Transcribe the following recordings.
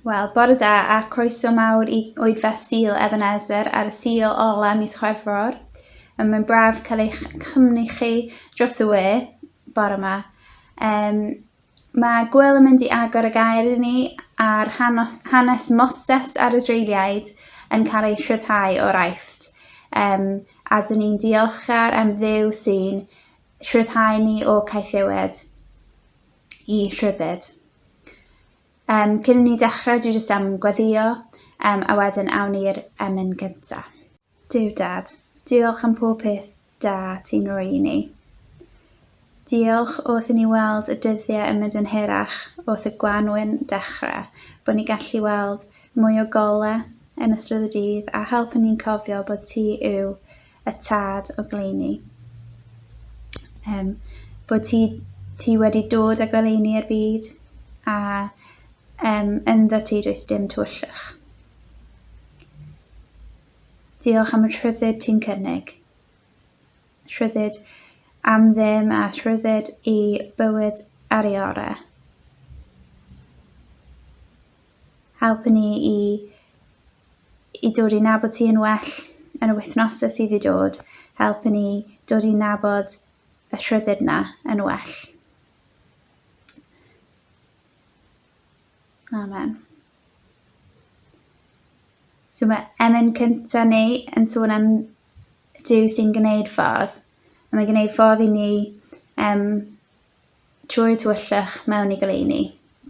Wel, bore da a croeso mawr I Wyddfa Sul Ebenezer ar y Sul ola mis Chwefror. Mae'n braf cael eich chymryd chi dros y we bore yma. Mae Gwyl yn mynd I agor y gair I ni ar hanes Moses a'r Israeliaid yn cael ei rhyddhau o'r Aifft. A dyn ni'n diolchgar am Dduw sy'n rhyddhau ni o caethiwed I rhyddid. Cyn ni dechrau, dwi jyst am gweddio, a wedyn awn ni'r emyn gyntaf. Duw Dad, diolch am pob peth da ti'n rhoi I ni. Diolch wrth I ni weld y dyddiau yn mynd yn hirach wrth y Gwanwyn dechrau, bod ni gallu weld mwy o golau yn ystod y dydd a helpu ni'n cofio bod ti yw y tad o gleini. Bod ti wedi dod a goleini'r byd a ynddo ti does dim twyllwch. Diolch am y rhyddid ti'n cynnig. Rhyddid am ddim a rhyddid I bywyd ar ei orau. Helpu ni I dod I nabod ti yn well yn y wythnosau sydd I dod. Helpu ni dod I nabod y rhyddid na yn well. Amen. So mae emyn cyntaf ni yn sôn am Duw sy'n gwneud ffordd. A mae'n gwneud ffordd I ni trwy'r tywyllwch mewn I goleuni.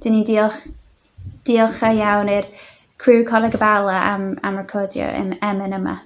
Dyn ni diolch iawn i'r criw Coleg y Bala am recordio emyn yma.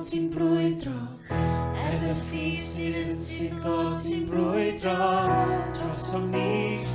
ti'n brwydro, efo ffis sydd yn sy'n bod ti'n brwydro, dros o ni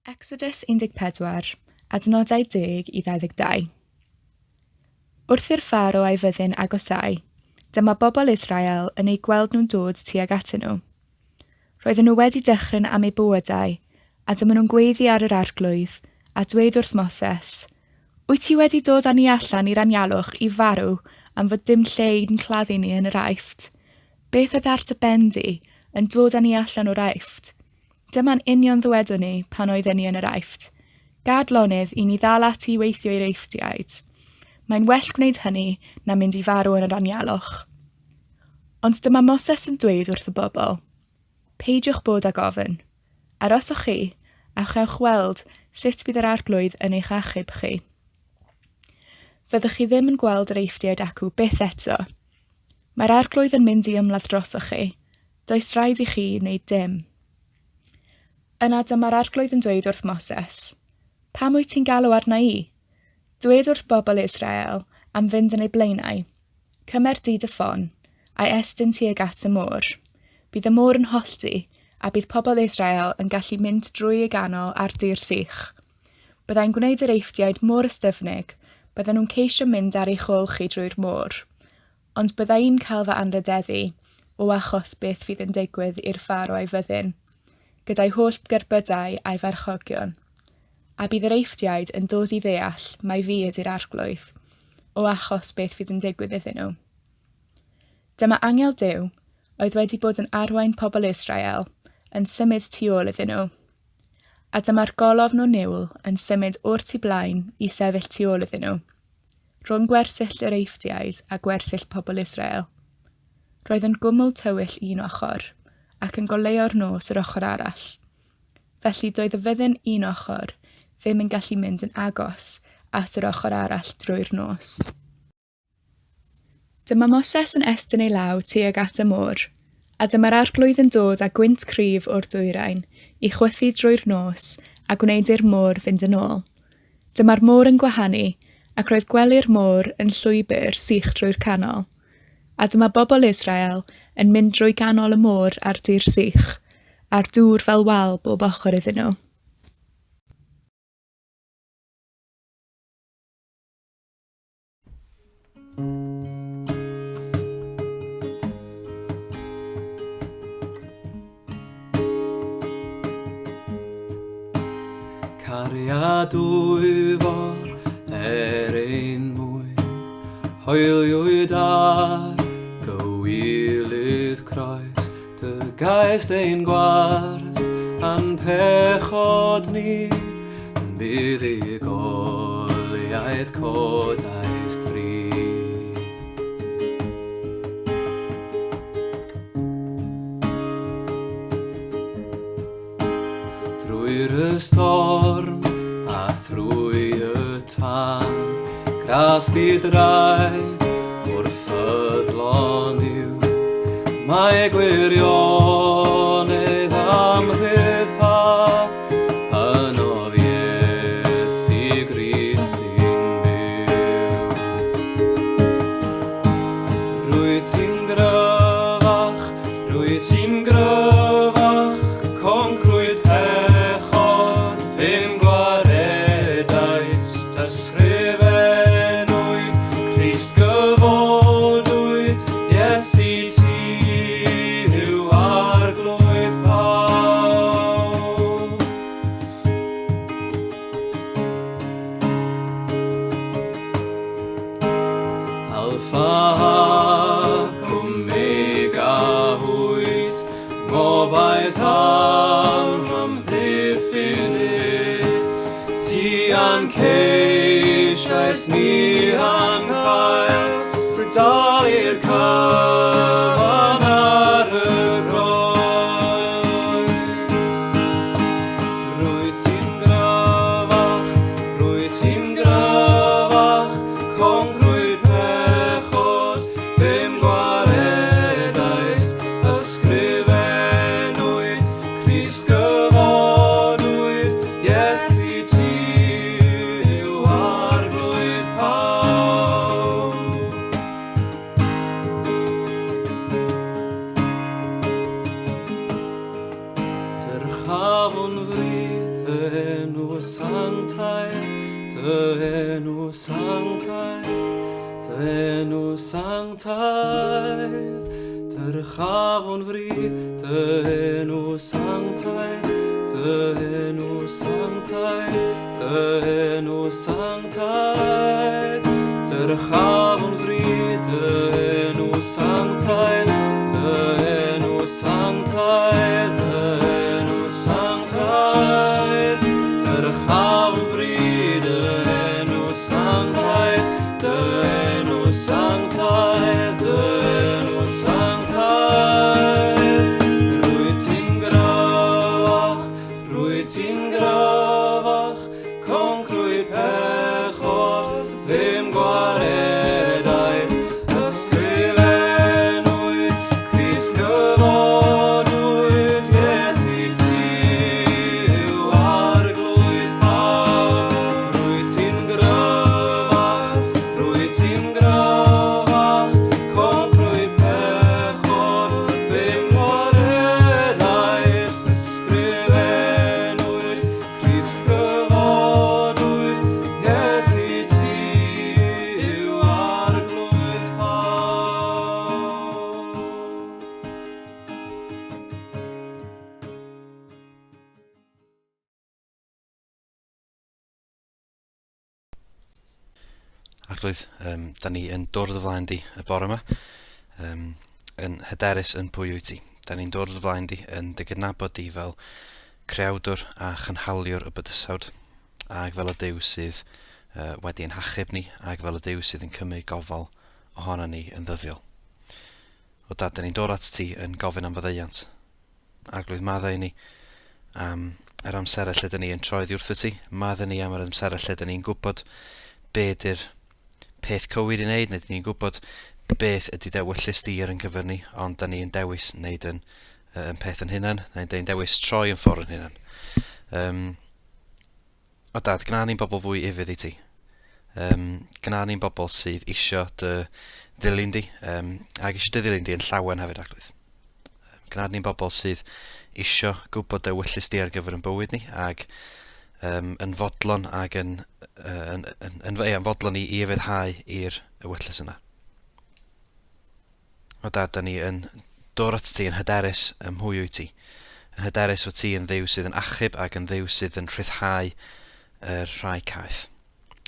Exodus 14, adnodau 10 i 22. Wrth i'r Pharaoh a'i fyddin agosau, dyma bobl Israel yn ei gweld nhw'n dod tuag atyn nhw. Roedden nhw wedi dychryn am eu bywydau, a dyma nhw'n gweiddi ar yr arglwydd, a dweud wrth Moses, wyt ti wedi dod â ni allan i'r anialwch i farw am fod dim lle i'n claddu ni yn yr Aifft? Beth oedd ar dy ben di yn dod â ni allan o'r Aifft? Dyma'n union ddwedon ni pan oedden ni yn yr Aifft. Gad lonydd i ni ddal ati i weithio i'r Eifftiaid. Mae'n well gwneud hynny na mynd i farw yn yr anialwch. Ond dyma Moses yn dweud wrth y bobl, peidiwch bod ag ofyn. Aroswch chi, a chewch weld sut bydd yr arglwydd yn eich achub chi. Fyddwch chi ddim yn gweld yr Eifftiaid acw byth eto. Mae'r arglwydd yn mynd i ymladd drosoch chi. Does rhaid i chi wneud dim. Yna dyma'r arglwydd yn dweud wrth Moses, pam wyt ti'n galw arna i? Dwed wrth bobl Israel am fynd yn eu blaenau. Cymer di dy ffon, a'i estyn tuag at y môr. Bydd y môr yn hollti, a bydd pobl Israel yn gallu mynd drwy ei ganol ar dir sych. Byddai'n gwneud yr Eifftiaid môr ystyfnig, bydden nhw'n ceisio mynd ar ei chôl chi drwy'r môr. Ond byddai'n cael fy anrhydeddu o achos beth fydd yn digwydd i'r Pharaoh a'i fyddin, gyda'i holl gerbydau a'i farchogion. A bydd yr Eifftiaid yn dod i ddeall mai fi ydy'r arglwydd, o achos beth fydd yn digwydd iddyn nhw. Dyma angel Duw, oedd wedi bod yn arwain pobl Israel, yn symud tu ôl iddyn nhw. A dyma'r golofn o niwl yn symud o'r tu blaen i sefyll tu ôl iddyn nhw, rhwng gwersyll yr Eifftiaid a gwersyll pobl Israel. Roedd yn gwmwl tywyll un ochr, ac yn goleo'r nos yr ochr arall. Felly doedd y fyddin un ochr ddim yn gallu mynd yn agos at yr ochr arall drwy'r nos. Dyma Moses yn estyn ei law tuag at y môr, a dyma'r arglwydd yn dod â gwynt cryf o'r dwyrain i chwythu drwy'r nos a gwneud i'r môr fynd yn ôl. Dyma'r môr yn gwahanu, ac roedd gwely'r môr yn llwybr sych drwy'r canol. A dyma bobl Israel yn mynd drwy ganol y môr ar dir sych, a'r dŵr fel wal bob ochr iddyn nhw. Cariad wyfor ein mwy, hwyliwyd ar gywilydd croes, dy gaest ein gwarth a'n pechod ni, yn bydd i goliaeth codau stri. Drwy'r y storm a thrwy y tan, gras di drai o'r ffyddlon yw. Mae gwirionedd am rhyddha, yn of Iesu Grist sy'n byw. Rwy ti'n gryfach, concrwyd pechod, ddim gwaredaist, ysgrifennwyd, Crist gyfodwyd, Iesu ti yw arglwydd pawb. Alpha ac Omega hwyd, ngobaith am ddiffynydd, ti a'n ceisiais ni a'n cael, rydal i'r cyfan ar y groes. Rwy ti'n gryfach, concrwyd pechod, ddim gwaredaist, ysgrifennwyd, Crist gyfodwyd, Iesu ti yw arglwydd pawb. Ter chavon vri, te enw sanctae, te enw sanctae, te enw sanctae. Ter chavon vri, te enw sanctae, te enw sanctae, te enw sanctae. Ter chavon vri, te enw sanctae, te enw sanctae, te enw sanctae. Rwyt ti'n gryfach, concrwy pechod, ddim gwaredais. Ysgrifennwyd, Crist gyfodwyd, Iesu ti yw arglwydd pawb. Rwyt ti'n gryfach, concrwy pechod, ddim gwaredais. Ysgrifennwyd, Crist gyfodwyd, Iesu ti yw arglwydd pawb. Arglwydd, da ni yn dod o dy flaen di y bore yma, yn hyderus yn pwy wyt ti. Da ni'n dod o dy flaen di yn dy gydnabod di fel creawdwr a chynhaliwr y bydysawd, ac fel y Duw sydd wedi ein hachub ni, ac fel y Duw sydd yn cymryd gofal ohono ni yn ddyddiol. O dad, da ni'n dod at ti yn gofyn am faddeuant. Arglwydd, maddau ni am yr amserau lle da ni yn troeddi wrtho ti, maddau ni am yr amserau lle da ni'n gwybod be ydy'r peth cywir i wneud, neu da ni'n gwybod beth ydy dewyllus di ar yn cyfer ni, ond da ni'n dewis wneud yn peth yn hynny, neu da ni'n dewis troi yn ffordd yn hynny. O dad, gna ni'n bobl fwy ifydd i ti. Gna ni'n bobl sydd isio dy ddilyn di, ac isio dy ddilyn di yn llawen hefyd, Arglwydd. Gna ni'n bobl sydd isio gwybod dewyllus di ar gyfer yn bywyd ni, ac yn fodlon ac yn fodlon i efyddhau i'r ewyllus yna. O dad, da ni yn dod at ti yn hyderus ym mhwy wyt ti. Yn hyderus fod ti yn Dduw sydd yn achub ac yn Dduw sydd yn rhyddhau yr rhai caeth.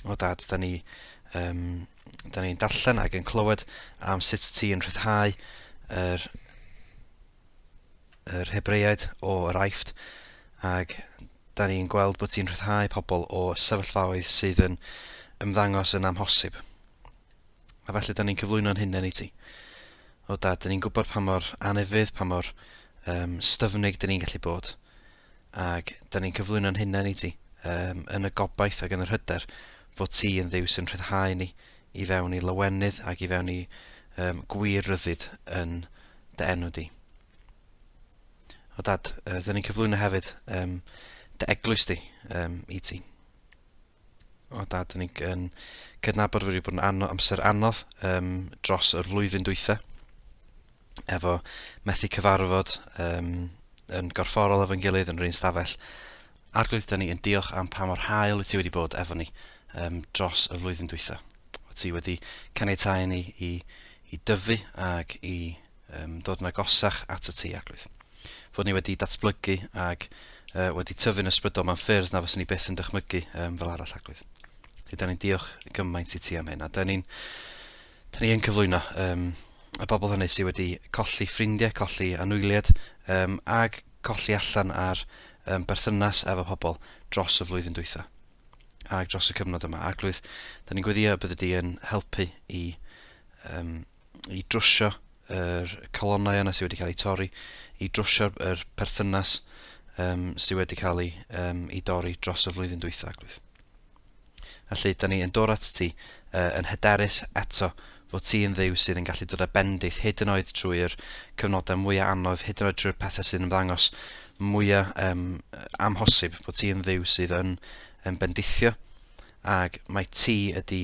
O dad, da ni'n darllen ac yn clywed am sut ti yn rhyddhau yr Hebreaid o'r Aifft, ac da ni'n gweld bod ti'n rhyddhau pobl o sefyllfaoedd sydd yn ymddangos yn amhosib. A felly da ni'n cyflwyno'n hunain i ti. O dad, da ni'n gwybod pa mor anifydd, pa mor styfnig da ni'n gallu bod. Ac da ni'n cyflwyno'n hunain i ti yn y gobaith ac yn yr hyder fod ti yn Dduw sy'n rhyddhau ni i fewn i lywenydd ac i fewn i gwir ryddid yn dy enw di. O dad, da ni'n cyflwyno hefyd dy eglwys di i ti. O dad, da ni'n cydnabod wedi bod yn amser anodd dros yr flwyddyn dwytha, efo methu cyfarfod yn gorfforol efo'n gilydd yn yr un stafell. Arglwydd, da ni yn diolch am pa mor hael wyt ti wedi bod efo ni dros y flwyddyn dwytha. O ti wedi caniatáu ni i dyfu ac i dod yn agosach at y ti, Arglwydd. Fod ni wedi datblygu ac wedi tyfu'n ysbrydol mewn ffyrdd na fyswn ni byth yn dychmygu fel arall, Arglwydd. Da ni'n diolch gymaint i ti am hyn, a da ni'n cyflwyno y bobl hynny sydd wedi colli ffrindiau, colli anwyliad, ac colli allan ar berthynas efo pobl dros y flwyddyn dwytha, ac dros y cyfnod yma. Arglwydd, da ni'n gweddio bydde di yn helpu i drwsio yr colonnau yna sydd wedi cael ei torri, i drwsio yr perthynas sydd wedi cael ei dorri dros y flwyddyn dwytha, Arglwydd. Felly, da ni yn dod at ti yn hyderus eto fod ti yn Dduw sydd yn gallu dod â bendith hyd yn oed trwy'r cyfnodau mwyaf anodd, hyd yn oed trwy'r pethau sydd yn ymddangos mwyaf amhosib, bod ti yn Dduw sydd yn bendithio, ac mae ti ydy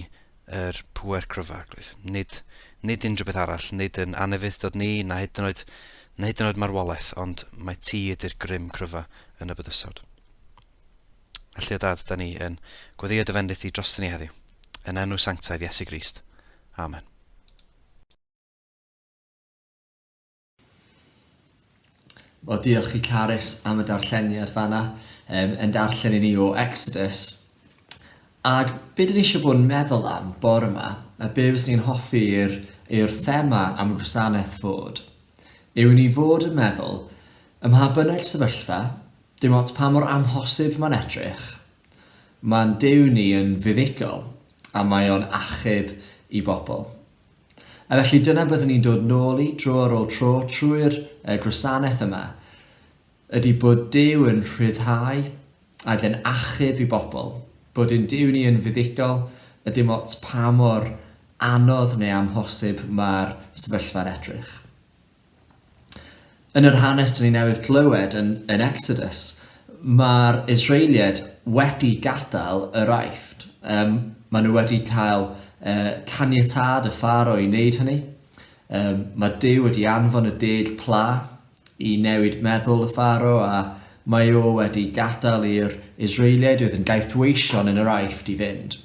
yr pŵer cryfa, Arglwydd. Nid unrhyw beth arall, nid yn anefydd dod ni, na hyd yn oed marwolaeth, ond mae ti ydy'r grym cryfa yn y bydysawd. Felly o dad, da ni yn gweddio dy fendith i dros ni heddiw, yn enw sanctaidd Iesu Grist. Amen. Wel, diolch i Carys am y darlleniad fanna, yn darllen i ni o Exodus. Ac beth dyn ni eisiau bod yn meddwl am bore yma, a be fys ni'n hoffi i'r thema am gwasanaeth fod, yw ni fod yn meddwl ym mha bynnag sefyllfa, dim ots pa mor amhosib mae'n edrych, mae'n Duw ni yn fuddugol a mae o'n achub i bobl. A felly dyna byddwn ni'n dod nôl i dro ar ôl tro trwy'r gwasanaeth yma, ydy bod Duw yn rhyddhau ac yn achub i bobl, bod yn Duw ni yn fuddugol a dim ots pa mor anodd neu amhosib mae'r sefyllfa'n edrych. Yn yr hanes dyn ni newydd glywed yn Exodus, mae'r Israeliad wedi gadael yr Aifft. Maen nhw wedi cael caniatad y Pharo i wneud hynny. Mae Duw wedi anfon y deg pla i newid meddwl y Pharo a mae o wedi gadael i'r Israeliad oedd yn gaethweision yn yr Aifft i fynd.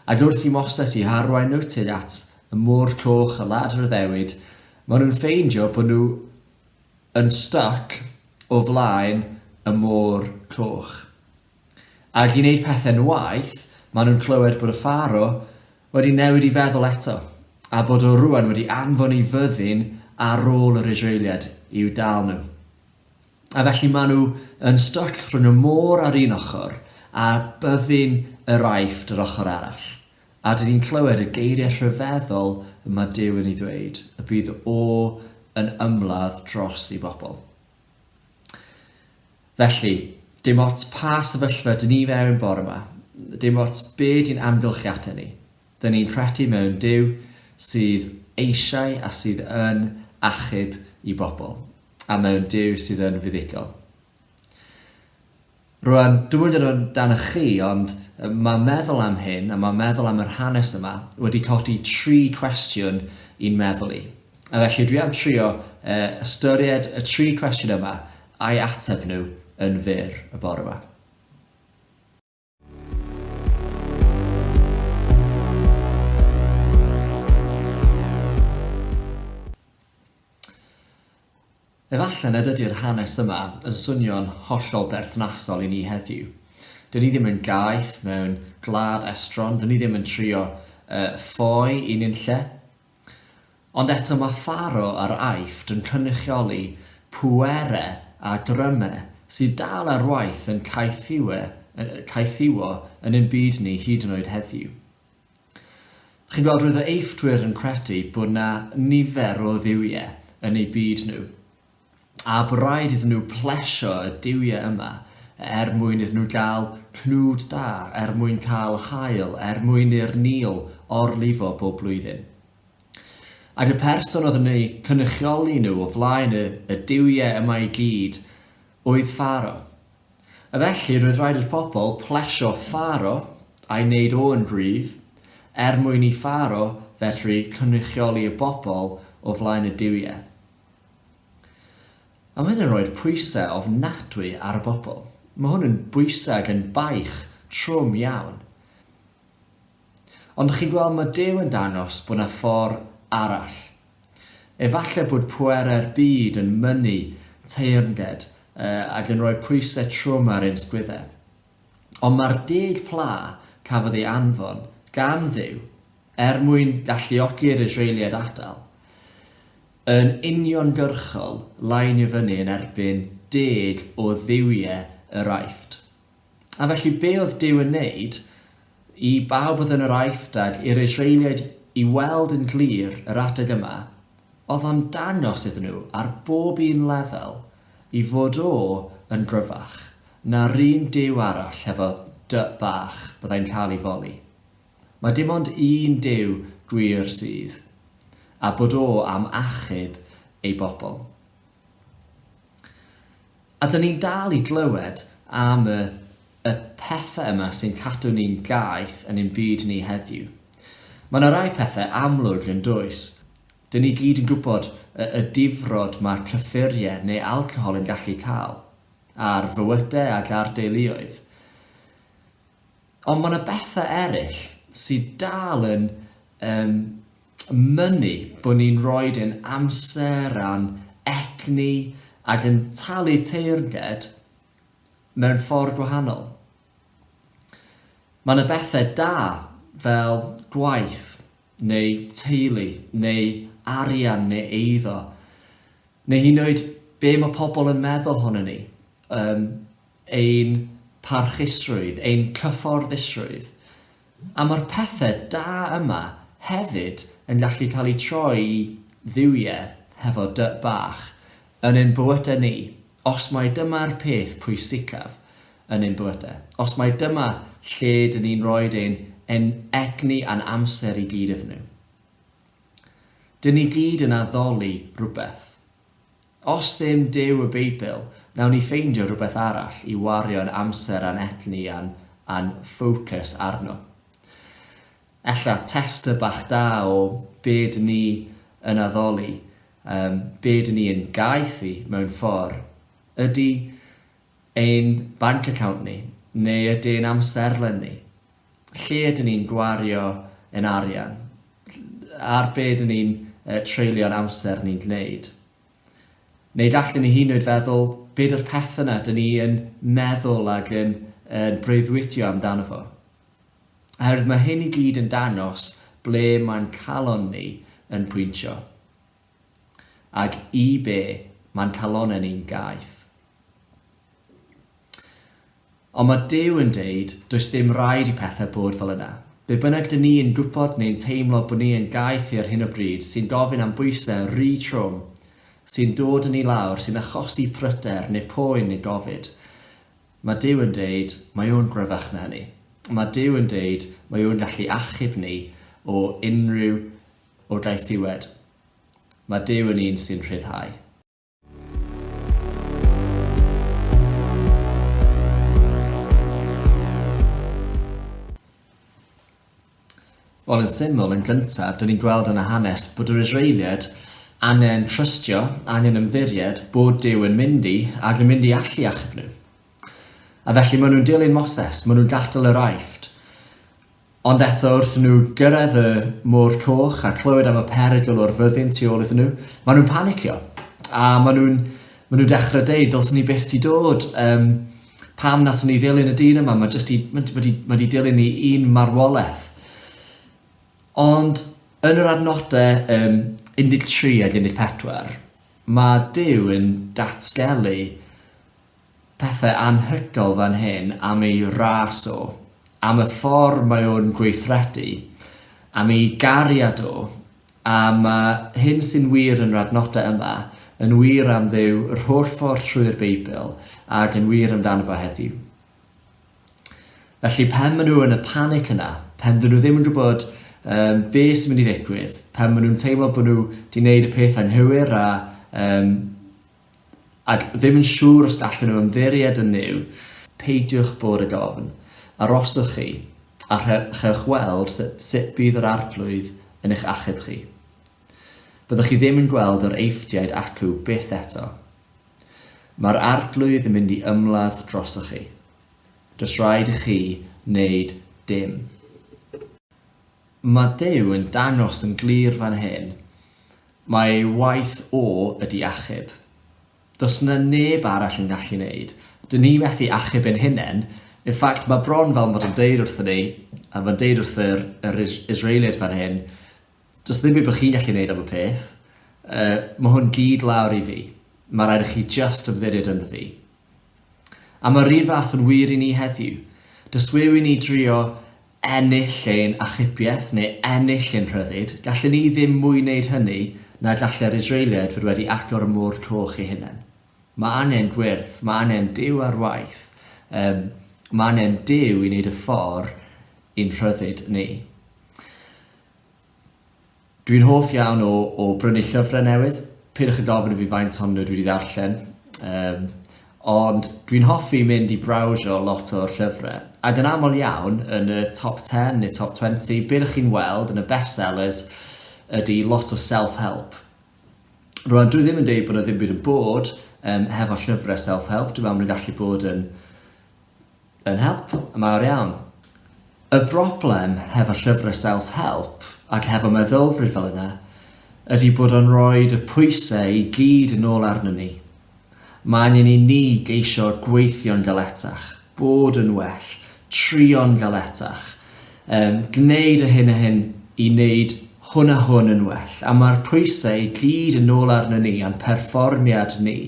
Ac wrth i Moses i harwain nhw tuag at y môr coch a Ladder y Ddewyd, maen nhw'n ffeindio bod nhw yn stuck o flaen y môr coch. Ac i wneud pethau'n waith, maen nhw'n clywed bod y Pharo wedi newid i feddwl eto, a bod o rwan wedi anfon i fyddin ar ôl yr Israeliad i'w dal nhw. A felly maen nhw yn stuck rhwng y môr ar un ochr a byddin yr Aifft yr ochr arall. A dyn ni'n clywed y geiriau rhyfeddol mae Duw yn ei ddweud, y bydd o yn ymladd dros i bobl. Felly, dim ots pa sefyllfa dyn ni fewn bore yma, dim ots be di'n amgylchiadau ni. Dyn ni'n credu mewn Duw sydd eisiau a sydd yn achub i bobl, a mewn Duw sydd yn fuddugol. Rwan, dwi'n mynd dan y chi, ond mae meddwl am hyn, a mae meddwl am yr hanes yma wedi codi 3 cwestiwn i'n meddwl i. A felly dwi am trio ystyried y 3 cwestiwn yma a'i ateb nhw yn fyr y bore yma. Efallai nad ydy'r hanes yma yn swnio'n hollol berthnasol i ni heddiw. Dyn ni ddim yn gaeth mewn gwlad estron, dyn ni ddim yn trio ffoi i ni'n lle. Ond eto mae Pharo a'r Aifft yn cynrychioli pwerau a drymau sydd dal ar waith yn caethiwo yn ein byd ni hyd yn oed heddiw. Chi'n gweld roedd y Eiffdwyr yn credu bod yna nifer o dduwiau yn eu byd nhw, a bod rhaid iddyn nhw plesio y duwiau yma mwyn iddyn nhw gael cnwd da, mwyn cael hael, mwyn i'r Nil orlifo bob blwyddyn. Ac y person oedd yn ei cynrychioli nhw o flaen y duwiau yma i gyd oedd Pharo. A felly roedd rhaid i'r pobl plesio Pharo a'i wneud o yn brif, mwyn i Pharo fedru cynrychioli y bobl o flaen y duwiau. A mae hyn yn rhoi pwysau ofnadwy ar y bobl. Mae hwn yn bwysau ac yn baich trwm iawn. Ond chi'n gweld mae Duw yn dangos bod yna ffordd arall. Efallai bod pwerau'r byd yn mynnu teyrnged ac yn rhoi pwysau trwm ar ein sgwyddau. Ond mae'r deg pla cafodd ei anfon gan Dduw mwyn galluogi'r Israeliad adael, yn uniongyrchol lain i fyny yn erbyn 10 o dduwiau yr Aifft. A felly be oedd Duw yn wneud i bawb oedd yn yr Aifft ac i'r Israeliad i weld yn glir yr adeg yma, oedd o'n dangos iddyn nhw ar bob un lefel i fod o yn gryfach na'r un Duw arall efo dy bach byddai'n cael ei foli. Mae dim ond un Duw gwir sydd, a bod o am achub ei bobl. A dyn ni'n dal i glywed am y pethau yma sy'n cadw ni'n gaeth yn ein byd ni heddiw. Mae yna rai pethau amlwg yn does. Dyn ni gyd yn gwybod y difrod mae'r cyffuriau neu alcohol yn gallu cael ar fywydau ac ar deuluoedd. Ond mae yna bethau eraill sydd dal yn mynnu bod ni'n rhoi yn amser a'n egni ac yn talu teyrnged mewn ffordd gwahanol. Mae yna bethau da fel gwaith, neu teulu, neu arian, neu eiddo, neu hyd yn oed be mae pobl yn meddwl honno ni, ein parchusrwydd, ein cyfforddusrwydd. A mae'r pethau da yma hefyd yn gallu cael eu troi i ddiwiau hefo dy bach yn ein bywydau ni, os mae dyma'r peth pwysicaf yn ein bywydau. Os mae dyma lle dyn ni'n rhoi ein egni a'n amser i gyd iddyn nhw. Dyn ni gyd yn addoli rhywbeth. Os ddim Duw y Beibl, nawn ni ffeindio rhywbeth arall i wario'n amser a'n egni a'n ffocws arno. Ella testau bach da o be dyn ni yn addoli, be dyn ni yn gaethu mewn ffordd, ydy ein bank account ni, neu ydy ein amserlen ni. Lle ydyn ni'n gwario yn arian, ar be ydyn ni'n treulio'n amser ni'n gwneud. Neu gallwn ni hyd yn oed feddwl beth yw'r peth yna dyn ni yn meddwl ac yn breuddwydio amdano fo. Oherwydd mae hyn i gyd yn dangos ble mae'n calon ni yn pwyntio. Ac i be mae'n calonau ni'n gaeth. Ond mae Duw yn deud, does dim rhaid i pethau bod fel yna. Be bynnag dyn ni yn gwybod neu'n teimlo bod ni yn gaethu ar hyn o bryd sy'n gofyn am bwysau trwm, sy'n dod yn ei lawr, sy'n achosi pryder neu poen neu gofid. Mae Duw yn deud, mae o'n gryfach na hynny. Mae Duw yn deud, mae o'n gallu achub ni o unrhyw o gaethiwed. Mae Duw yn un sy'n rhyddhau. Wel, yn syml, yn gyntaf, dyn ni'n gweld yn y hanes bod yr Israeliad angen trystio, angen ymddiried bod Duw yn mynd i ac yn mynd i allu achub nhw. A felly maen nhw'n dilyn Moses, maen nhw'n gadael yr Aifft. Ond eto wrth nhw gyrraedd y môr coch a clywed am y perygl o'r fyddin tu ôl iddyn nhw, maen nhw'n panicio. A maen nhw'n dechrau deud, dylsyn ni byth di dod. Pam nathon ni ddilyn y dyn yma, mae di dilyn ni un marwolaeth. Ond yn yr adnodau 13 ac 14, mae Duw yn datgelu pethau anhygoel fan hyn am ei ras o, am y ffordd mae o'n gweithredu, am ei gariad o, am hyn sy'n wir yn yr adnodau yma, yn wir am Dduw yr holl ffordd trwy'r Beibl ac yn wir amdano fo heddiw. Felly pen maen nhw yn y panic yna, pen dyn nhw ddim yn gwybod be sy'n mynd i ddigwydd, pan maen nhw'n teimlo bod nhw wedi gwneud y peth anghywir ac ddim yn siŵr os gallen nhw ymddiried yn nyw, peidiwch bod y gofn. Aroswch chi a chewch weld sut bydd yr arglwydd yn eich achub chi. Byddwch chi ddim yn gweld yr eithriad acw byth eto. Mae'r arglwydd yn mynd i ymladd drosoch chi. Does rhaid i chi wneud dim. Mae Duw yn dangos yn glir fan hyn. Mae waith o ydi achub. Does yna neb arall yn gallu wneud. Dyn ni methu achub yn hunain. In fact, mae bron fel bod yn deud wrthyn ni, a mae'n deud wrth yr Israeliad fan hyn, does ddim byd bod chi'n gallu wneud am y peth. Mae hwn gyd lawr i fi. Mae rhaid i chi just ymddiried ynddo fi. A mae'r un fath yn wir i ni heddiw. Does wyw i ni drio ennill ein achubiaeth neu ennill ein rhyddid, gallen ni ddim mwy wneud hynny na galle'r Israeliad fod wedi agor y môr coch ei hunain. Mae angen gwirth, mae angen Duw ar waith, mae angen Duw i wneud y ffordd i'n rhyddid ni. Dwi'n hoff iawn o brynu llyfrau newydd. Pidwch y gofyn i fi faint honno dwi wedi ddarllen. Ond dwi'n hoffi mynd i brawsio lot o'r llyfrau. Ac yn aml iawn, yn y top 10 neu top 20, beth ydych chi'n weld yn y bestsellers ydy lot o self-help. Rwan, dwi ddim yn dweud bod yna ddim byd yn bod hefo llyfrau self-help. Dwi'n meddwl yn gallu bod yn help, y mawr iawn. Y broblem hefo llyfrau self-help ac hefo meddylfryd fel yna ydy bod o'n rhoi y pwysau i gyd yn ôl arno ni. Mae angen I ni geisio gweithio'n galetach, bod yn well, trio'n galetach, gwneud y hyn I wneud hwn a hwn yn well. A mae'r pwysau I gyd yn ôl arno ni a'n perfformiad ni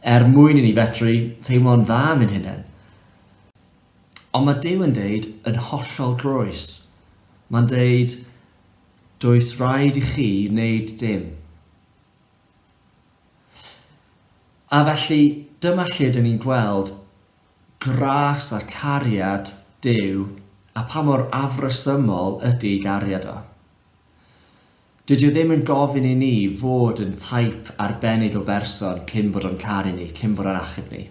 mwyn I ni fedru teimlo'n dda am ein hunain. Ond mae Duw yn deud yn hollol groes. Mae'n deud, does rhaid I chi wneud dim. A felly, dyma lle dyn ni'n gweld gras a'r cariad Duw a pa mor afresymol ydy gariad o. Dydw ddim yn gofyn I ni fod yn taip arbennig o berson cyn bod o'n caru ni, cyn bod o'n achub ni.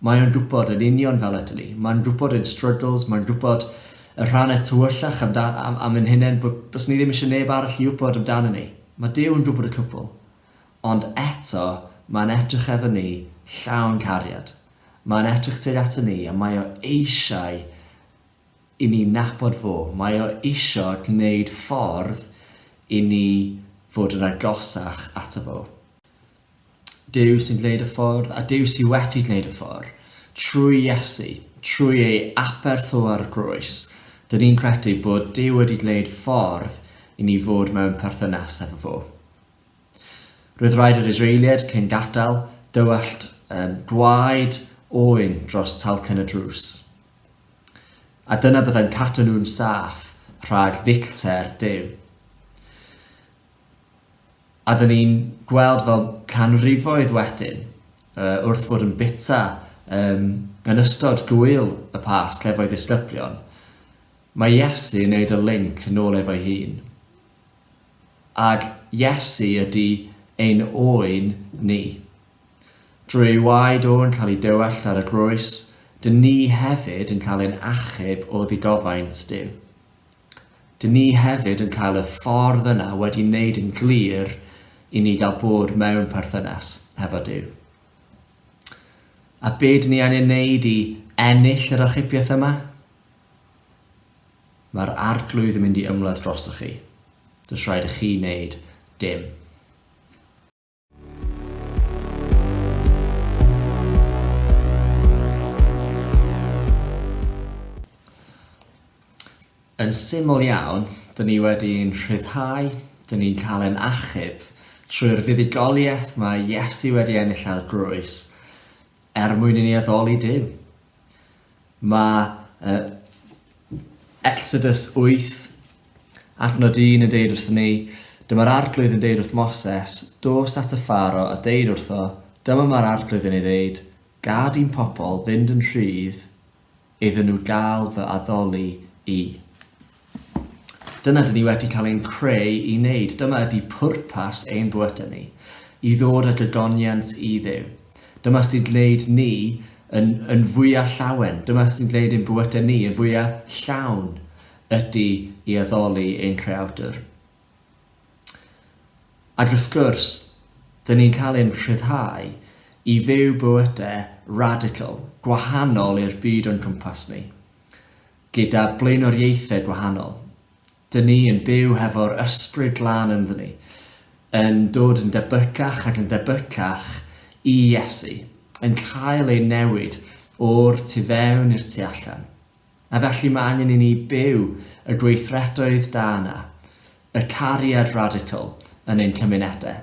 Mae o'n gwybod yn union fel ydyn ni. Mae'n gwybod yn struggles, mae'n gwybod y rhannau tywyllach am ein hunain, bys ni ddim eisiau neb arall I wybod amdano ni. Mae Duw yn gwybod y cwbl. Ond eto, mae'n edrych efo ni llawn cariad. Mae'n edrych tuag ato ni a mae o eisiau I ni nabod fo. Mae o eisiau gwneud ffordd I ni fod yn agosach ato fo. Duw sy'n gwneud y ffordd a Duw sy'n wedi gwneud y ffordd trwy Iesu, trwy ei aperth o ar y groes. Dyn ni'n credu bod Duw wedi gwneud ffordd I ni fod mewn perthynas efo fo. Roedd rhaid yr Israeliad cyn gadael dywallt gwaed oen dros talcyn y drws. A dyna byddai'n cadw nhw'n saff rhag ddicter Duw. A dyn ni'n gweld fel canrifoedd wedyn wrth fod yn bita yn ystod gwyl y Pasg efo'i ddisgyblion. Mae Iesu yn gwneud y link yn ôl efo'i hun. Ac Iesu ydy ein oen ni. Drwy waed o'n cael ei dywallt ar y groes, dyn ni hefyd yn cael ein achub o ddigofaint Duw. Dyn ni hefyd yn cael y ffordd yna wedi wneud yn glir I ni gael bod mewn perthynas hefo Duw. A be dyn ni angen wneud I ennill yr achubiaeth yma? Mae'r arglwydd yn mynd I ymladd dros chi. Does rhaid I chi wneud dim. Yn syml iawn, dyn ni wedi'n rhyddhau, dyn ni'n cael ein achub trwy'r fuddugoliaeth mae Iesu wedi ennill ar y groes mwyn I ni addoli Duw. Mae Exodus 8 adnod 1 yn deud wrth ni, dyma'r arglwydd yn deud wrth Moses, dos at y Pharo a deud wrtho, dyma mae'r arglwydd yn ei ddeud, gad i'n pobl fynd yn rhydd iddyn nhw gael fy addoli I. Dyna dyn ni wedi cael ein creu I wneud. Dyma ydy pwrpas ein bywydau ni, I ddod â gygoniant I Dduw. Dyma sy'n gwneud ni yn fwyaf llawen. Dyma sy'n gwneud ein bywydau ni yn fwyaf llawn ydy I addoli ein creawdwr. Ac wrth gwrs, dyn ni'n cael ein rhyddhau I fyw bywydau radical, gwahanol i'r byd o'n cwmpas ni, gyda blaenoriaethau gwahanol. Dyn ni yn byw hefo'r ysbryd glân ynddo ni, yn dod yn debycach ac yn debycach I Iesu, yn cael ei newid o'r tu fewn i'r tu allan. A felly mae angen I ni byw y gweithredoedd da yna, y cariad radical yn ein cymunedau.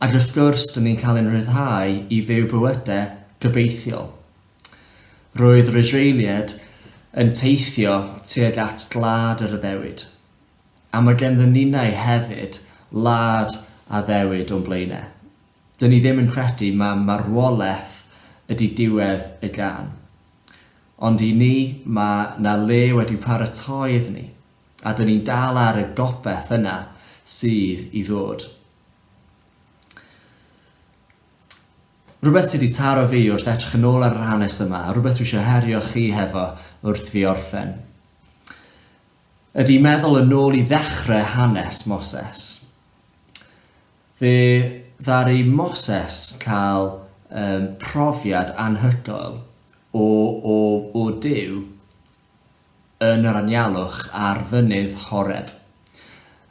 Ac wrth gwrs, dyn ni'n cael ein rhyddhau I fyw bywydau gobeithiol. Roedd yr Israeliad yn teithio tuag at glad yr Iddewyd. A mae gen ninnau hefyd lad a ddewyd o'n blaenau. Dyn ni ddim yn credu mae marwolaeth ydy diwedd y gan. Ond I ni mae na le wedi paratoi iddyn ni, a dyn ni'n dal ar y gobeith yna sydd I ddod. Rhywbeth sydd wedi taro fi wrth edrych yn ôl ar yr hanes yma, a rhywbeth dwi eisiau herio chi hefo wrth fi orffen, ydy meddwl yn ôl I ddechrau hanes Moses. Fe ddaru Moses cael profiad anhygoel o Duw yn yr anialwch ar fynydd Horeb.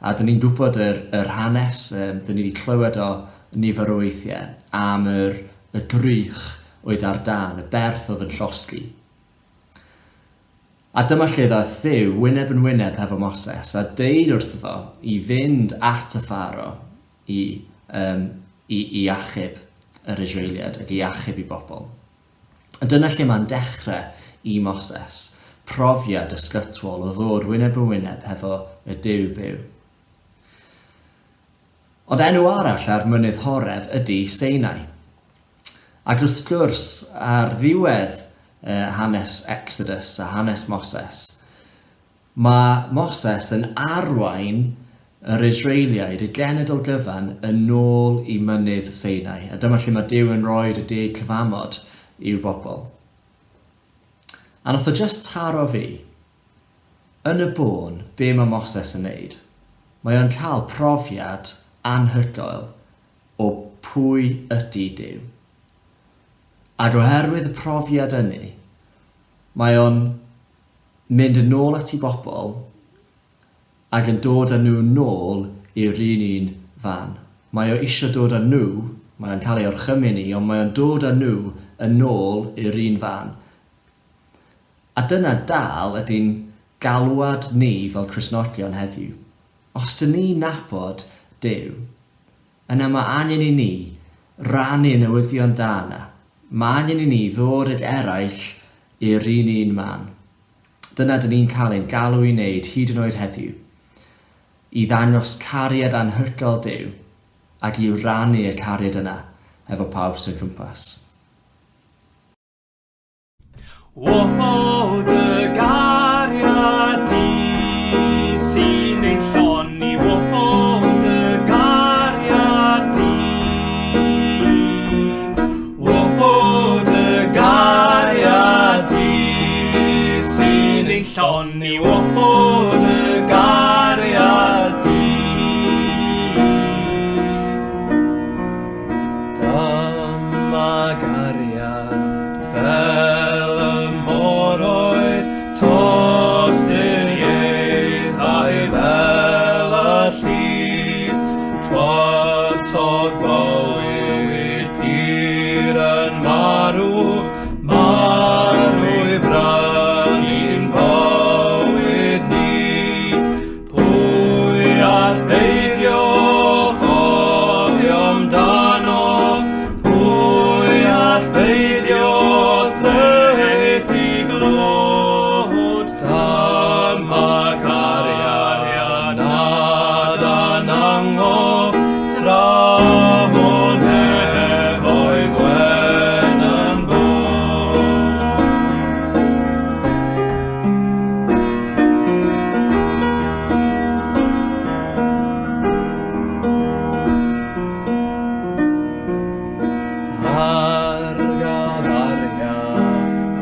A dyn ni'n gwybod yr hanes, dyn ni wedi clywed o nifer o weithiau am y grych oedd ar dan, y berth oedd yn llosgi. A dyma lle ddaeth Dduw wyneb yn wyneb hefo Moses a deud wrtho fo i fynd at y Pharo i achub yr Israeliad ac i achub i bobl. A dyna lle mae'n dechrau i Moses profiad ysgytwol o ddod wyneb yn wyneb hefo y Duw byw. Ond enw arall ar mynydd Horeb ydy Sinai. Ac wrth gwrs ar ddiwedd hanes Exodus a hanes Moses, mae Moses yn arwain yr Israeliaid, y genedl gyfan, yn ôl i mynydd Sinai. A dyma lle mae Duw yn rhoi y deg cyfamod i'w bobl. A nath o just taro fi, yn y bôn, be mae Moses yn neud. Mae o'n cael profiad anhygoel o pwy ydy Duw. Ac oherwydd y profiad yny, mae o'n mynd yn ôl at ei bobl ac yn dod â nhw nôl i'r un fan. Mae o eisiau dod â nhw, mae o'n cael ei orchymyn ond mae o'n dod â nhw yn ôl i'r un fan. A dyna dal ydy'n galwad ni fel Cristnogion heddiw. Os dyn ni nabod Duw, yna mae angen i ni rannu newyddion dana. Mae angen i ni ddod ag eraill i'r un man. Dyna dyn ni'n cael ein galw i wneud hyd yn oed heddiw, i ddangos cariad anhygoel Duw ac i rannu y cariad yna efo pawb sy'n cwmpas. O dy gariad di sy'n ein lloni, o dy gariad di. O dy gariad di sy'n ein lloni, o dy gariad di. Dyma gariad fel y moroedd tos ddieithau fel y llun, twysog bywyd pyr yn marw, marw i brynu'n bywyd ni. Pwy all beidio chofio amdano, pwy all beidio threith i glod. Dyma gariad nad anangof, trafon nefoedd wen yn bod. Ar gafariad,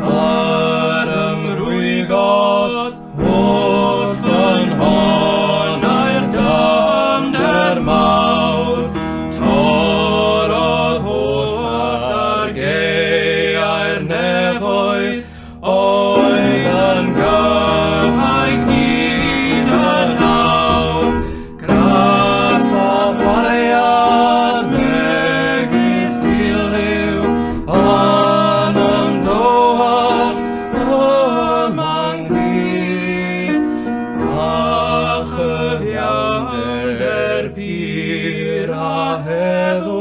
ar ymrwyddodd, wrth yn hon a'r dyfnder mawr. Torodd holl ar gaeau'r nefoedd, oedd yn gyfain hyd yn awr. Gras a chwaraead megis Duw, yn ymdywallt yma'n nghyd. A chyfiawnder pyr a heddw